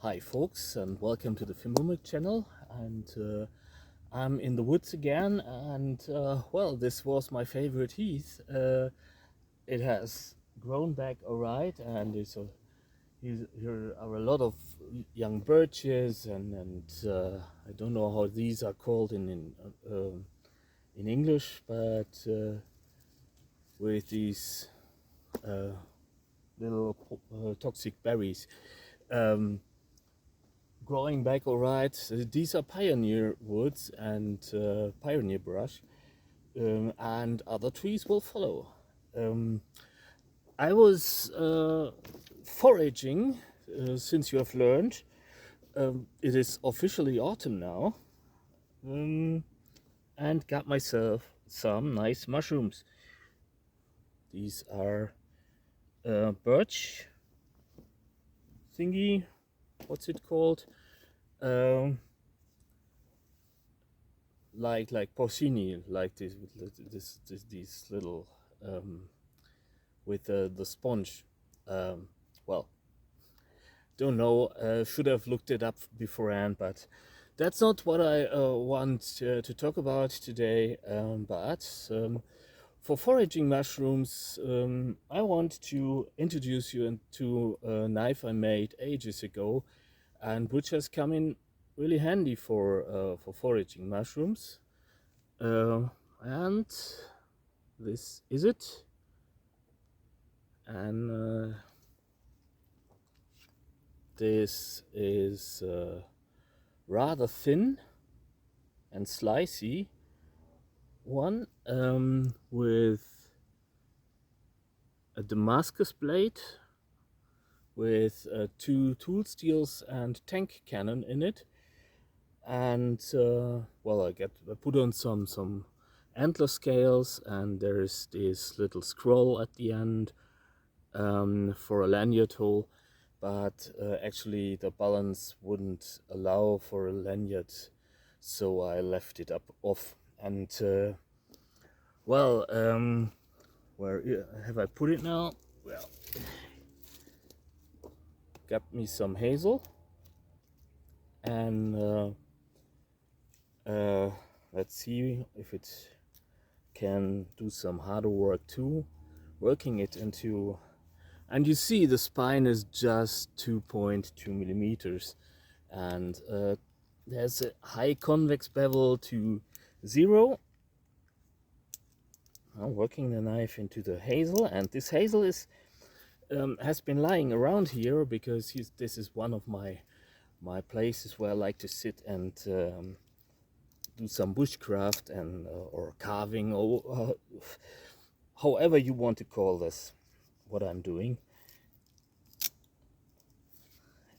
Hi folks, and welcome to the Filmomic channel. And I'm in the woods again, and well, this was my favorite heath. It has grown back alright, and here are a lot of young birches, and I don't know how these are called in English, but with these little toxic berries. Growing back alright. These are pioneer woods and pioneer brush, and other trees will follow. I was foraging, since you have learned. It is officially autumn now, and got myself some nice mushrooms. These are birch thingy, what's it called? Like porcini, like these little with the sponge. Well, don't know. Should have looked it up beforehand, but that's not what I want to talk about today. For foraging mushrooms, I want to introduce you to a knife I made ages ago, and which has come in really handy for foraging mushrooms. And this is it. And this is rather thin and slicey one, with a Damascus blade with 2 tool steels and tank cannon in it. And well, I put on some antler scales, and there's this little scroll at the end for a lanyard hole, but actually the balance wouldn't allow for a lanyard, so I left it off. And well, where have I put it now? Well, got me some hazel, and let's see if it can do some harder work too, working it into, and you see the spine is just 2.2 millimeters, and there's a high convex bevel to 0. I'm working the knife into the hazel, and this hazel is has been lying around here because this is one of my places where I like to sit and do some bushcraft and or carving, or however you want to call this, what I'm doing.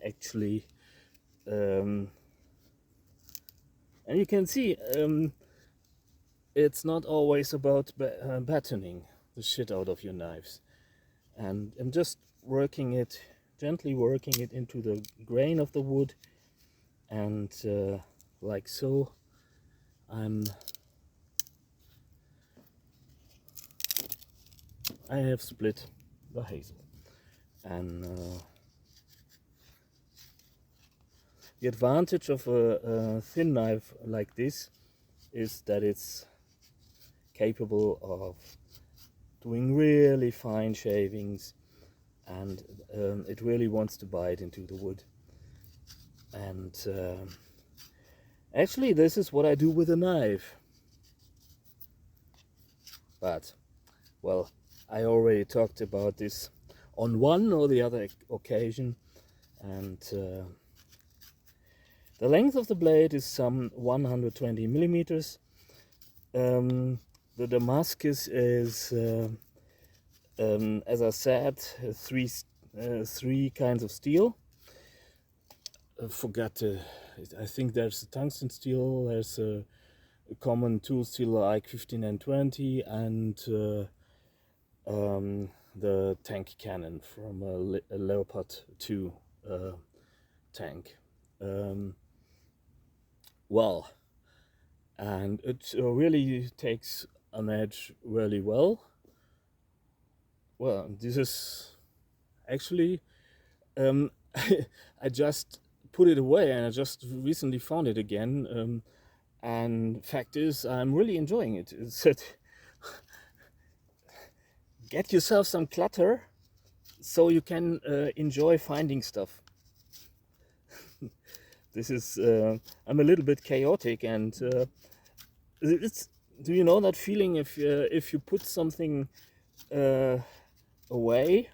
Actually, and you can see it's not always about battening the shit out of your knives, and I'm just gently working it into the grain of the wood, and like so. I have split the hazel, and the advantage of a thin knife like this is that it's capable of doing really fine shavings, and it really wants to bite into the wood. And actually, this is what I do with a knife. But, well, I already talked about this on one or the other occasion, and the length of the blade is some 120 millimeters. The Damascus is, as I said, three kinds of steel. I think there's a tungsten steel, there's a common tool steel like 15 and 20, and the tank cannon from a Leopard 2 tank. Well, and it really takes an edge really well. Well, this is actually I just put it away, and I just recently found it again. And fact is, I'm really enjoying it. Get yourself some clutter so you can enjoy finding stuff. This is I'm a little bit chaotic, and it's. Do you know that feeling if you put something away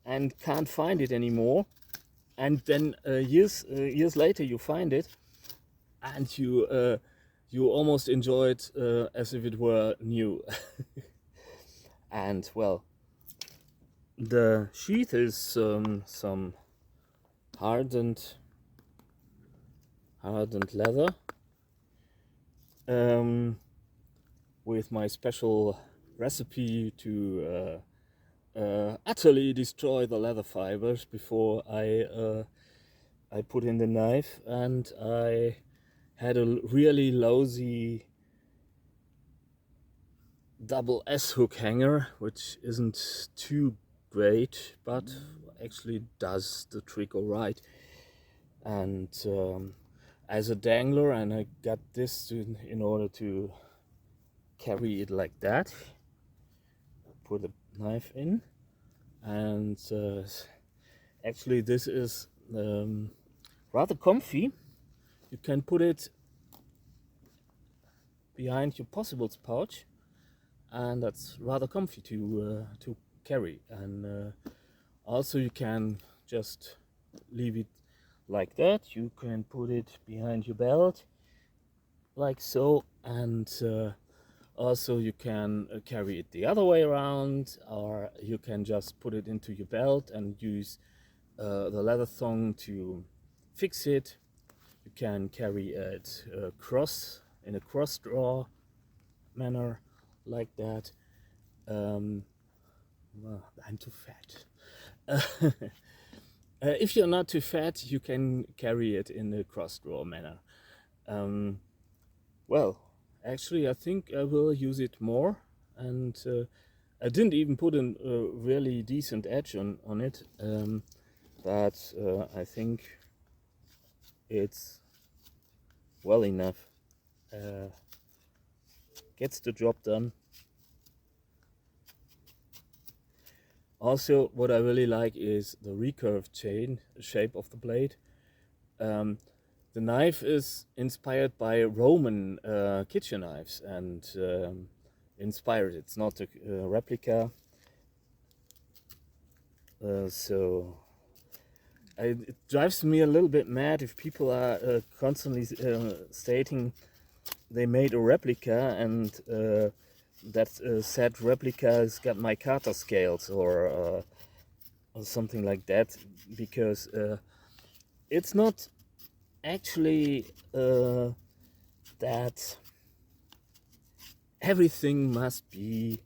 and can't find it anymore, and then years later you find it, and you almost enjoy it as if it were new. And well, the sheath is some hardened leather with my special recipe to utterly destroy the leather fibers before I put in the knife. And I had a really lousy double S hook hanger, which isn't too great, but actually does the trick all right. And as a dangler, and I got this in order to carry it like that. Put the knife in, and actually this is rather comfy. You can put it behind your possibles pouch, and that's rather comfy to carry. And also you can just leave it like that. You can put it behind your belt like so, and also you can carry it the other way around, or you can just put it into your belt and use the leather thong to fix it. You can carry it in a cross draw manner like that. Well, I'm too fat. If you're not too fat, you can carry it in a cross draw manner. Well, actually, I think I will use it more, and I didn't even put a really decent edge on it, but I think it's well enough. Gets the job done. Also, what I really like is the recurved shape of the blade. The knife is inspired by Roman kitchen knives, and inspired. It's not a replica. So it drives me a little bit mad if people are constantly stating they made a replica, and that said replica has got my Carter scales or something like that, because it's not actually that everything must be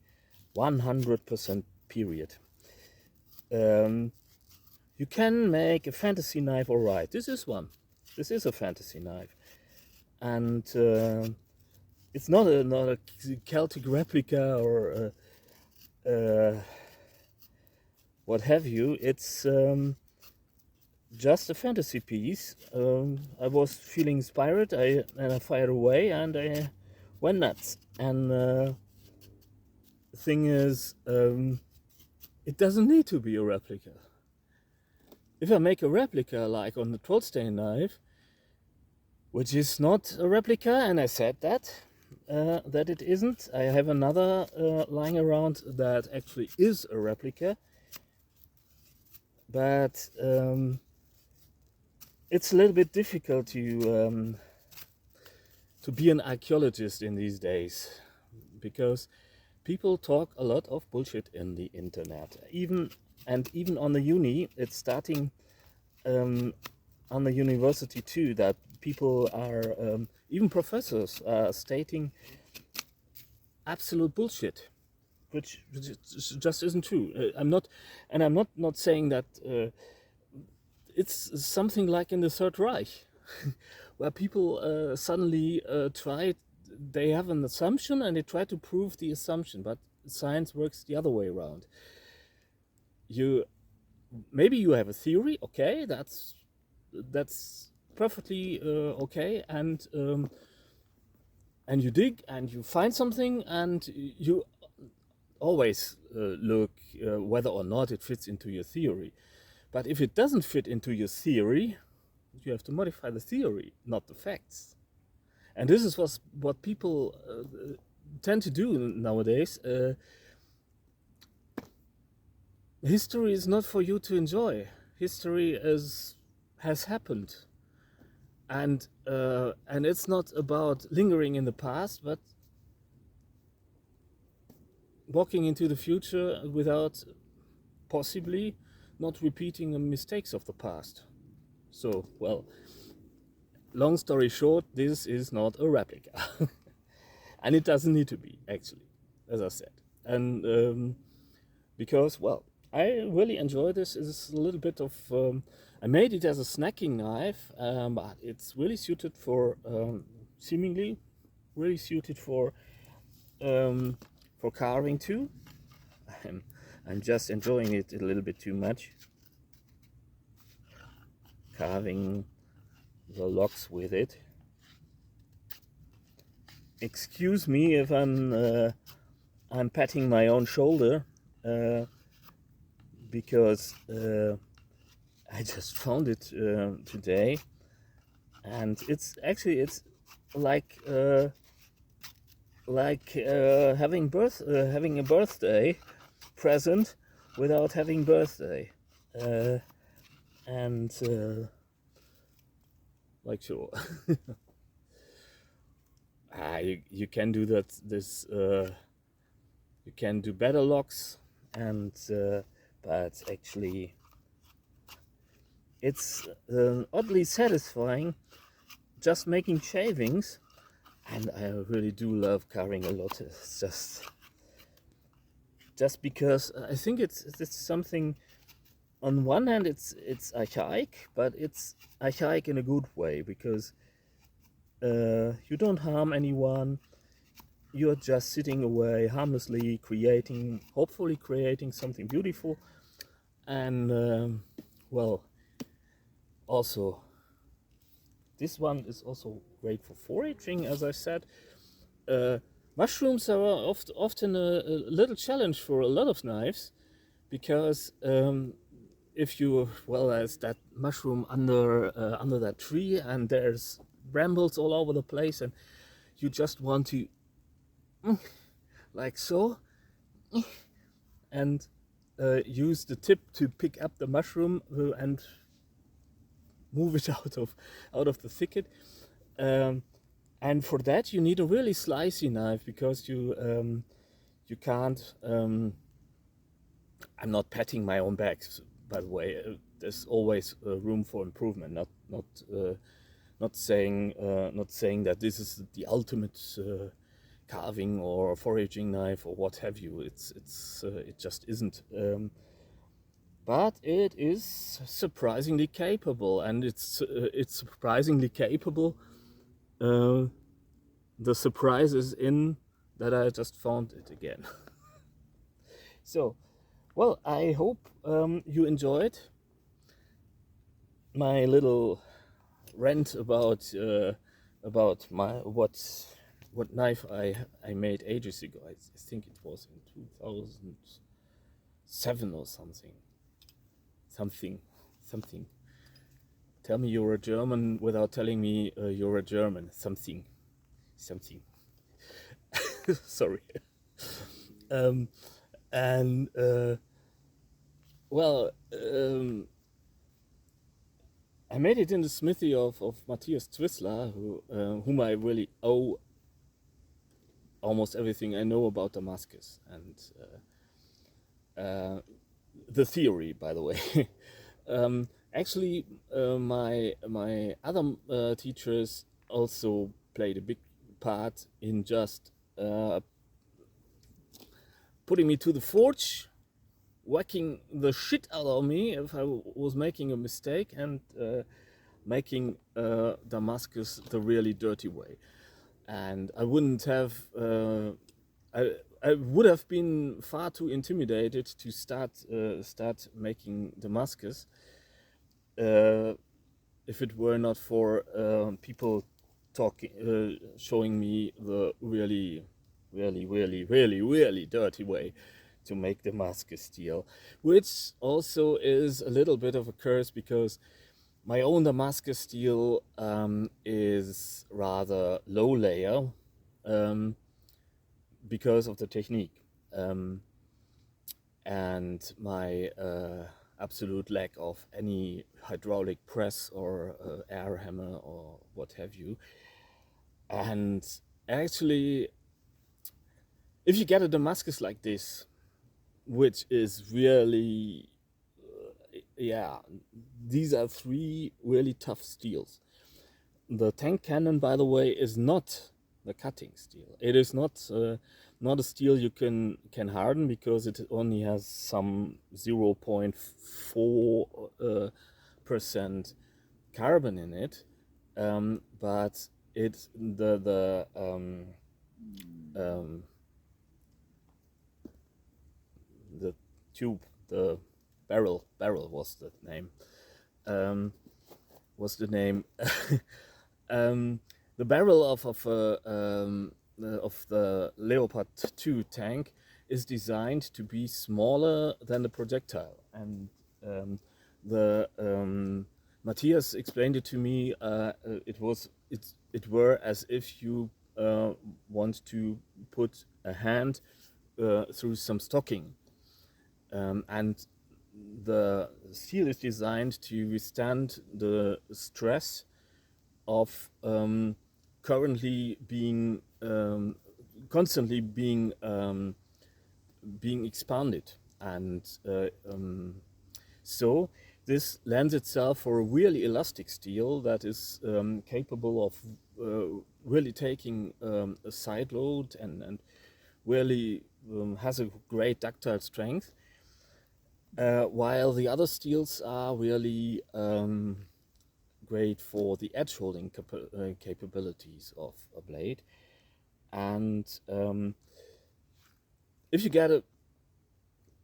100% period. You can make a fantasy knife, all right. This is one. This is a fantasy knife, and it's not a Celtic replica or what have you. It's just a fantasy piece. I was feeling inspired, and I fired away, and I went nuts. And the thing is, it doesn't need to be a replica. If I make a replica like on the Trollstein knife, which is not a replica, and I said that it isn't. I have another lying around that actually is a replica, but it's a little bit difficult to be an archaeologist in these days, because people talk a lot of bullshit in the internet. Even on the uni, it's starting on the university too, that people are, even professors are stating absolute bullshit, which just isn't true. I'm not saying that it's something like in the Third Reich, where people suddenly they have an assumption and they try to prove the assumption, but science works the other way around. Maybe you have a theory, okay, that's that's perfectly okay, and you dig and you find something, and you always look whether or not it fits into your theory. But if it doesn't fit into your theory, you have to modify the theory, not the facts. And this is what people tend to do nowadays. History is not for you to enjoy. History has happened, and it's not about lingering in the past, but walking into the future without possibly not repeating the mistakes of the past. So, well, long story short, this is not a replica. And it doesn't need to be, actually, as I said. And because, well, I really enjoy this. It's a little bit of, I made it as a snacking knife, but it's really suited for, seemingly really suited for carving too. I'm just enjoying it a little bit too much. Carving the logs with it. Excuse me if I'm patting my own shoulder, because I just found it today, and it's like having a birthday present without having birthday, and like, sure. You can do that. You can do better locks, and but actually it's oddly satisfying just making shavings, and I really do love carving a lot. It's just because I think it's something. On one hand, it's archaic, but it's archaic in a good way, because you don't harm anyone. You're just sitting away harmlessly, hopefully creating something beautiful. And well, also this one is also great for foraging, as I said. Mushrooms are often a little challenge for a lot of knives, because if you, well, there's that mushroom under that tree, and there's brambles all over the place, and you just want to like so, and use the tip to pick up the mushroom and move it out of the thicket. And for that you need a really slicey knife, because you can't. I'm not patting my own back, by the way. There's always room for improvement. Not saying that this is the ultimate carving or foraging knife or what have you. It just isn't. But it is surprisingly capable, and it's surprisingly capable. The surprise is in that I just found it again. So, well, I hope you enjoyed my little rant about my what knife I made ages ago. I think it was in 2007 or something. Tell me you're a German without telling me you're a German. Something. Sorry. Well, I made it in the smithy of Matthias Twissler, whom I really owe almost everything I know about Damascus, and the theory, by the way. Actually, my other teachers also played a big part in just putting me to the forge, whacking the shit out of me if I was making a mistake, and making Damascus the really dirty way. And I wouldn't have. I would have been far too intimidated to start making Damascus. if it were not for people talking, showing me the really dirty way to make Damascus steel, which also is a little bit of a curse because my own Damascus steel is rather low layer um, because of the technique. And my absolute lack of any hydraulic press or air hammer or what have you. And actually, if you get a Damascus like this, which is really, yeah, these are three really tough steels. The tank cannon, by the way, is not the cutting steel. It is not a steel you can harden because it only has some 0.4 percent carbon in it, but it um, the tube, the barrel was the name. Um, was the name. um, the barrel of the Leopard 2 tank is designed to be smaller than the projectile, and the Matthias explained it to me. It were as if you want to put a hand through some stocking, and the steel is designed to withstand the stress of currently being constantly being expanded, and so this lends itself for a really elastic steel that is capable of really taking a side load and really has a great ductile strength, while the other steels are really great for the edge holding capabilities of a blade. And if you get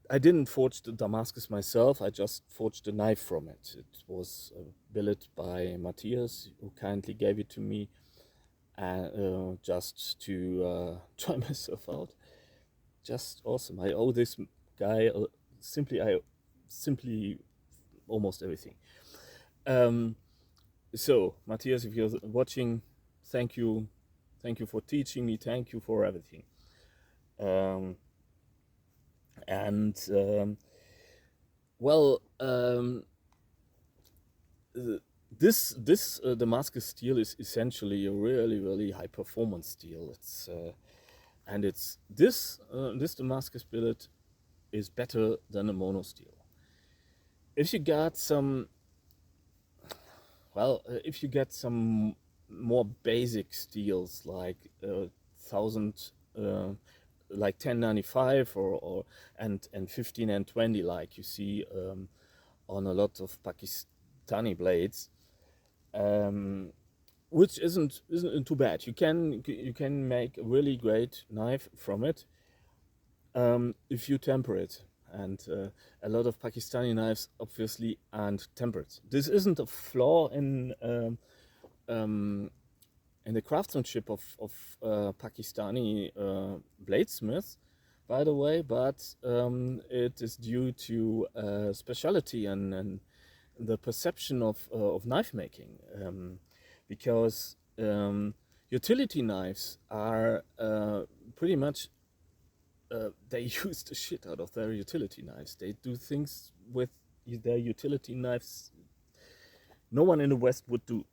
I didn't forge the Damascus myself, I just forged a knife from it. It was a billet by Matthias, who kindly gave it to me just to try myself out. Just awesome. I owe this guy simply almost everything. So, Matthias, if you're watching, thank you. Thank you for teaching me. Thank you for everything. And well, this Damascus steel is essentially a really high performance steel. It's this Damascus billet is better than a mono steel. If you got some if you get some more basic steels like 1000 like 1095 or and 15 and 20, like you see on a lot of Pakistani blades, which isn't too bad. You can make a really great knife from it if you temper it. And a lot of Pakistani knives obviously aren't tempered. This isn't a flaw in the craftsmanship of Pakistani bladesmiths, by the way, but it is due to speciality and the perception of knife making, because utility knives are pretty much they use the shit out of their utility knives. They do things with their utility knives no one in the West would do,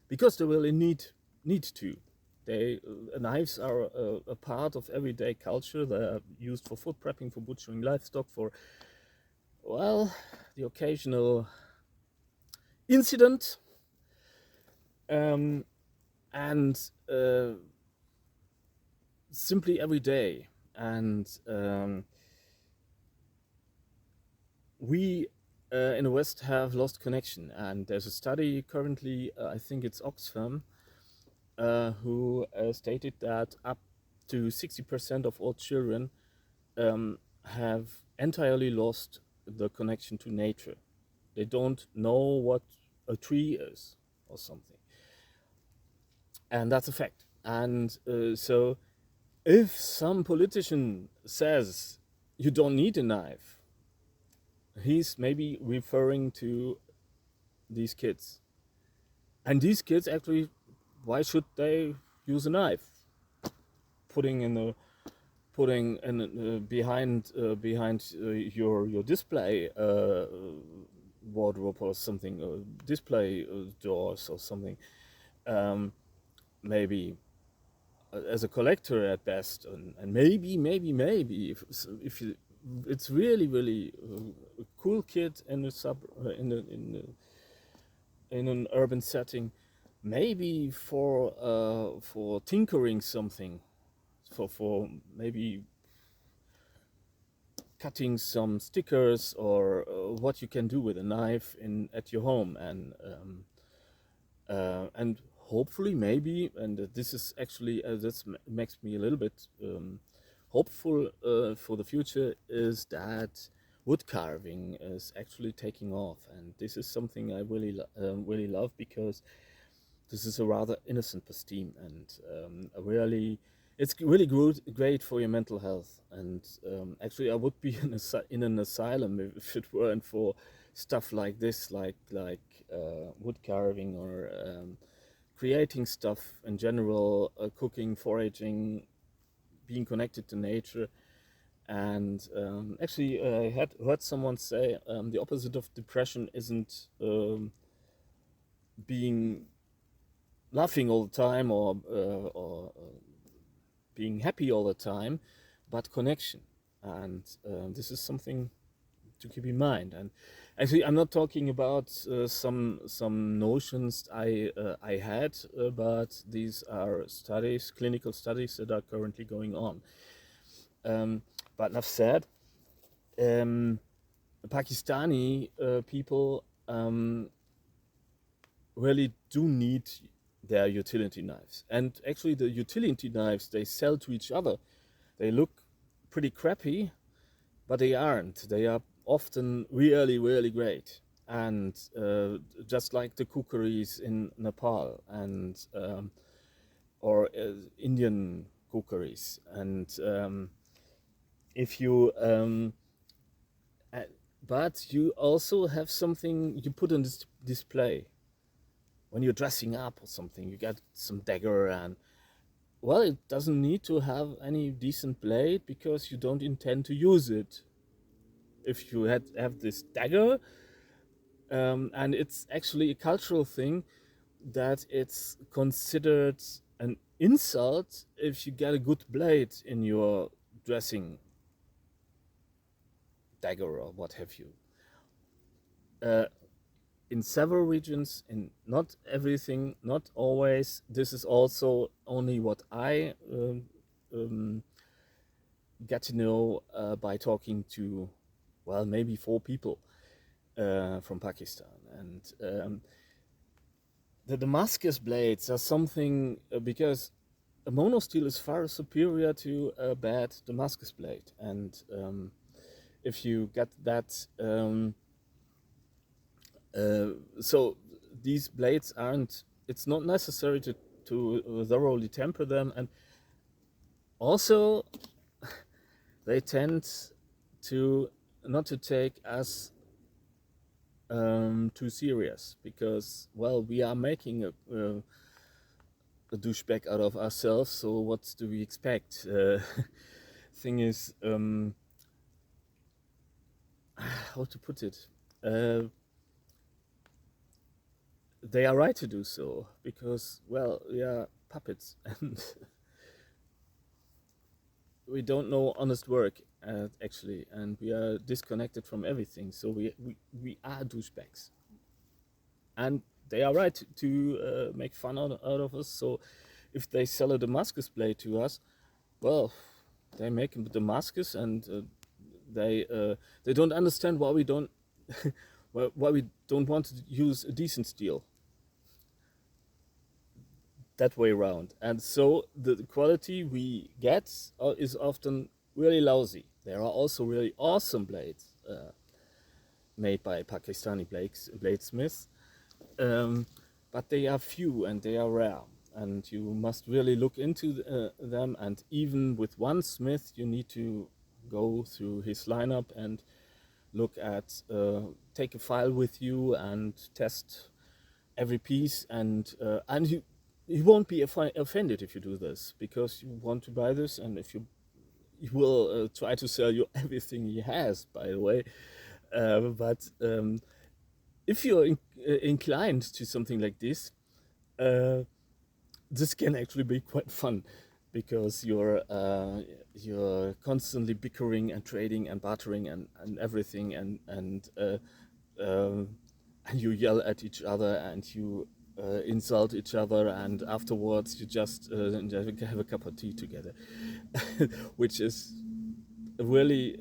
because they really need to. They knives are a part of everyday culture. They are used for food prepping, for butchering livestock, for the occasional incident, and simply every day. And we in the West have lost connection. And there's a study currently, I think it's Oxfam, who stated that up to 60% of all children have entirely lost the connection to nature. They don't know what a tree is or something. And that's a fact. And so if some politician says you don't need a knife, he's maybe referring to these kids. And these kids actually, why should they use a knife? Putting in the putting in behind your display wardrobe or something, display doors or something. Um, Maybe as a collector at best, and maybe if you, it's really a cool kid in the in an urban setting, maybe for tinkering something, for maybe cutting some stickers or what you can do with a knife in at your home, and hopefully maybe, and this is actually this makes me a little bit hopeful for the future, is that wood carving is actually taking off, and this is something I really love, because this is a rather innocent pastime, and a really, it's really great for your mental health. And actually, I would be in an asylum if it weren't for stuff like this, like wood carving, or creating stuff in general, cooking, foraging, being connected to nature. And actually, I had heard someone say the opposite of depression isn't being laughing all the time, or being happy all the time, but connection. And this is something to keep in mind. And actually, I'm not talking about some notions I had, but these are studies, clinical studies that are currently going on. But enough said. Pakistani people really do need their utility knives. And actually, the utility knives they sell to each other, they look pretty crappy, but they aren't. They are often really great. And just like the kukris in Nepal, and or Indian kukris. And if you but you also have something you put on this display when you're dressing up or something. You got some dagger, and well, it doesn't need to have any decent blade because you don't intend to use it. If you have this dagger, and it's actually a cultural thing, that it's considered an insult if you get a good blade in your dressing dagger or what have you. Uh, in several regions, in not everything, not always. This is also only what I um, get to know by talking to, well, maybe 4 people from Pakistan. And the Damascus blades are something, because a monosteel is far superior to a bad Damascus blade. And if you get that, so these blades aren't, it's not necessary to thoroughly temper them. And also, they tend to not to take us too serious, because, well, we are making a douchebag out of ourselves, so what do we expect? Thing is, how to put it? They are right to do so, because, well, we are puppets, and we don't know honest work, actually, and we are disconnected from everything, so we are douchebags. And they are right to make fun out of us. So if they sell a Damascus blade to us, well, they make a Damascus, and they don't understand why we don't why we don't want to use a decent steel that way around. And so the quality we get is often really lousy. There are also really awesome blades made by Pakistani bladesmiths, um, but they are few and they are rare, and you must really look into them. And even with one smith, you need to go through his lineup and look at, take a file with you and test every piece, and you won't be offended if you do this, because you want to buy this, and if you will try to sell you everything he has, by the way. But if you're inclined to something like uh, this can actually be quite fun, because you're constantly bickering and trading and bartering and everything, um, and you yell at each other, and you insult each other, and afterwards you just have a cup of tea together, which is really,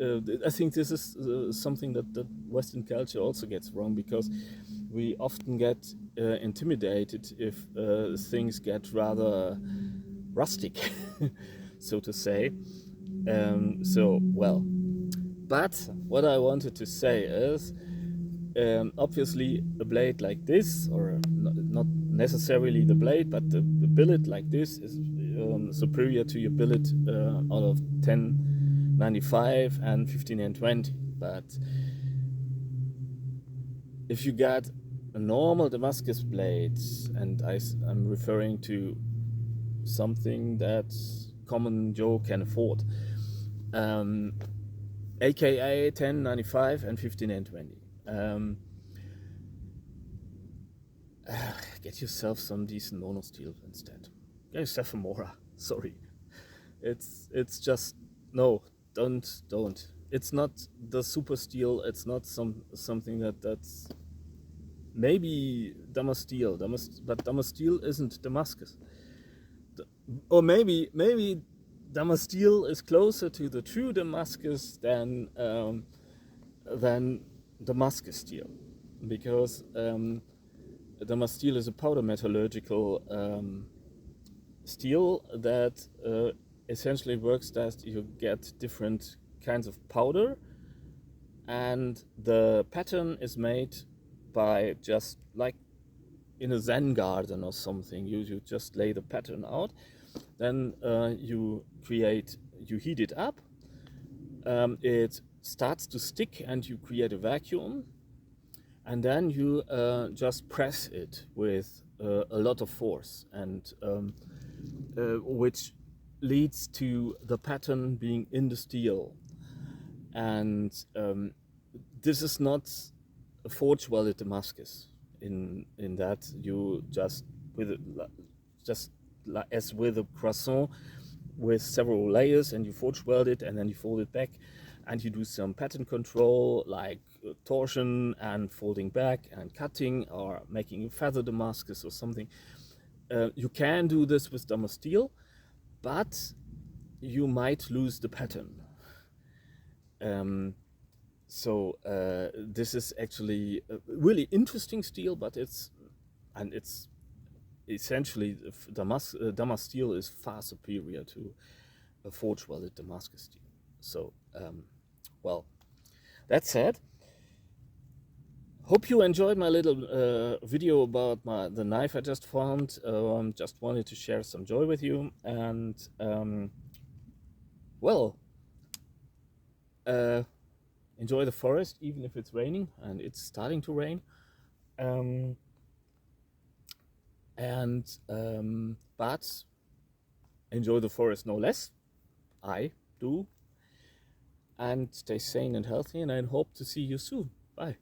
I think this is something that Western culture also gets wrong, because we often get intimidated if things get rather rustic, so to say. So, well, but what I wanted to say is, obviously a blade like this, or not necessarily the blade, but the billet like this is superior to your billet out of 1095 and 15N20. But if you got a normal Damascus blade, and I'm referring to something that common Joe can afford, aka 1095 and 15N20. Get yourself some decent monosteel instead. Get yourself a Mora. Sorry, it's just no. Don't. It's not the super steel. It's not something that's maybe Damasteel. But Damasteel isn't Damascus. Or maybe Damasteel is closer to the true Damascus than Damascus steel, because Damasteel is a powder metallurgical steel that essentially works that you get different kinds of powder, and the pattern is made by just like in a Zen garden or something. You just lay the pattern out, then you heat it up, it starts to stick, and you create a vacuum, and then you just press it with a lot of force, and which leads to the pattern being in the steel. And this is not a forge welded Damascus. In that, you just just as with a croissant, with several layers, and you forge weld it, and then you fold it back, and you do some pattern control like torsion and folding back and cutting, or making a feather Damascus or something. You can do this with Damasteel, but you might lose the pattern. So this is actually a really interesting steel, but it's essentially Damasteel is far superior to a forge welded Damascus steel. So well, that said, hope you enjoyed my little video about the knife I just found. Just wanted to share some joy with you, and well, enjoy the forest, even if it's raining, and it's starting to rain. But enjoy the forest no less. I do. And stay sane and healthy, and I hope to see you soon. Bye.